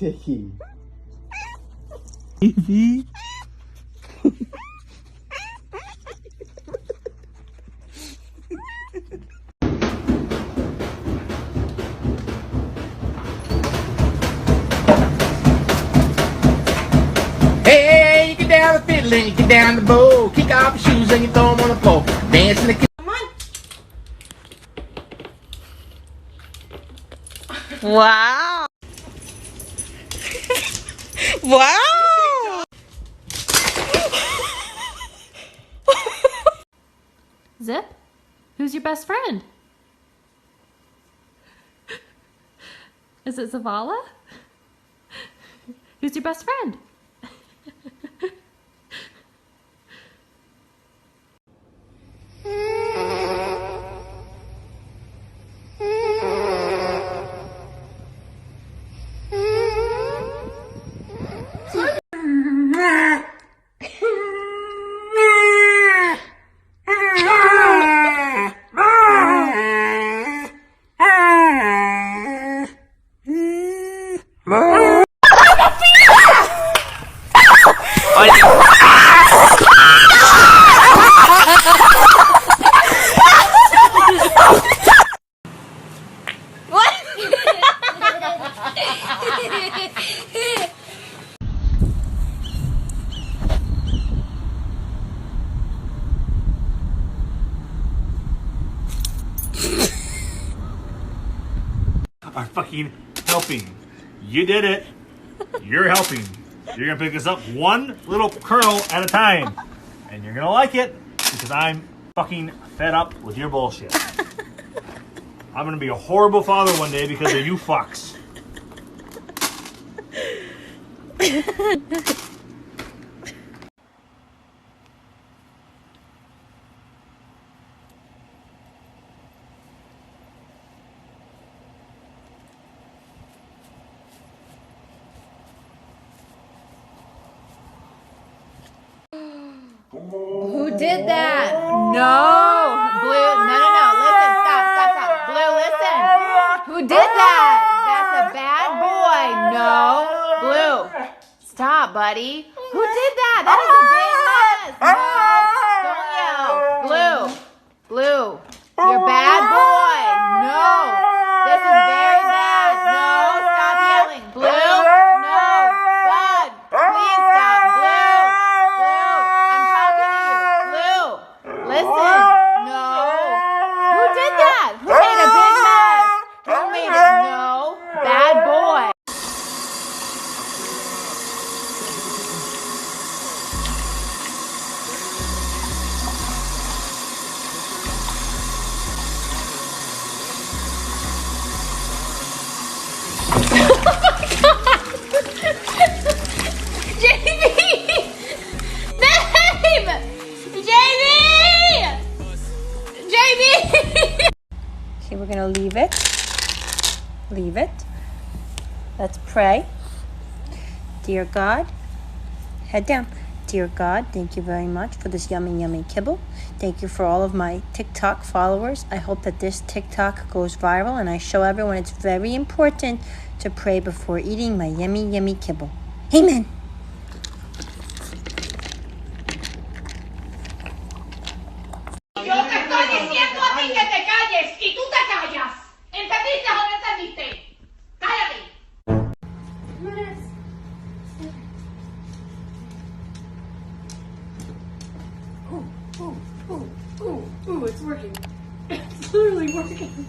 Dicky. Baby. Hey, you get down the fiddle and you get down the bow. Kick off your shoes and you throw them on the floor. Dance in the kitchen. Wow. Wow. Zip? Who's your best friend? Is it Zavala? Who's your best friend? Are fucking helping. You did it. You're helping. You're gonna pick this up one little curl at a time. And you're gonna like it because I'm fucking fed up with your bullshit. I'm gonna be a horrible father one day because of you fucks. Who did that? No. Blue, no. Listen, stop. Blue, listen. Who did that? That's a bad boy. No. Blue, stop, buddy. Who did that? That is a big mess. No. Don't yell. Blue, you're a bad boy. No. This is very bad. No. Stop yelling. Blue, no. Bud, please stop. Blue, I'm talking to you. Blue, listen. No. Who did that? Who made a big mess? Who made it? No. Bad boy. Okay, we're gonna leave it. Leave it. Let's pray. Dear God, head down. Dear God, thank you very much for this yummy kibble. Thank you for all of my TikTok followers. I hope that this TikTok goes viral and I show everyone it's very important to pray before eating my yummy kibble. Amen. Yo te estoy diciendo a ti que te calles y tú te callas. ¿Entendiste o no entendiste? ¡Cállate! Ooh, it's working. It's literally working.